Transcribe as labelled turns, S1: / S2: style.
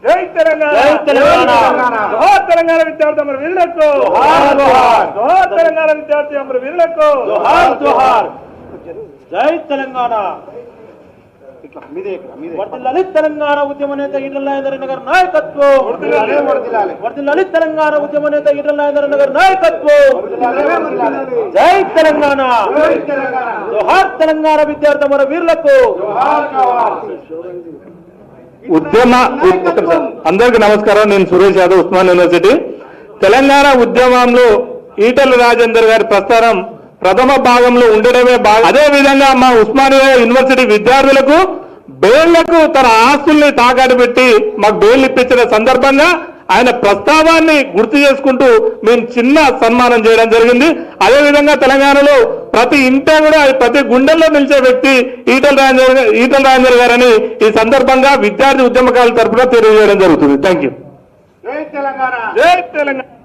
S1: జై తెలంగాణ జోహార్ తెలంగాణ విద్యార్థి అమర వీరులకు జోహార్ తెలంగాణ విద్యార్థి అమర వీరులకు జోహార్ జై తెలంగాణ వర్ధిల్లాలి తెలంగాణ ఉద్యమ నేత ఈటెల రాజేందర్ గారి నాయకత్వం వర్ధిల్లాలి తెలంగాణ ఉద్యమ నేత ఈటెల రాజేందర్ గారి నాయకత్వం జై తెలంగాణ జోహార్ తెలంగాణ విద్యార్థి అమర వీరులకు
S2: ఉద్యమ అందరికీ నమస్కారం. నేను సురేష్ యాదవ్, ఉస్మాన్ యూనివర్సిటీ. తెలంగాణ ఉద్యమంలో ఈటెల రాజేందర్ గారి ప్రస్థానం ప్రథమ భాగంలో ఉండడమే బాగా, అదే విధంగా మా ఉస్మానియా యూనివర్సిటీ విద్యార్థులకు బెయిళ్లకు తన ఆస్తుల్ని తాకట్టు పెట్టి మాకు బెయిల్ ఇప్పించిన సందర్భంగా ఆయన ప్రస్తావాన్ని గుర్తు చేసుకుంటూ మేము చిన్న సన్మానం చేయడం జరిగింది. అదేవిధంగా తెలంగాణలో ప్రతి ఇంట కూడా ప్రతి గుండెల్లో నిలిచే వ్యక్తి ఈటెల రాజేందర్ గారని ఈ సందర్భంగా విద్యార్థి ఉద్యమకాల తరఫున తెలియజేయడం జరుగుతుంది. Thank you.
S1: జై తెలంగాణ.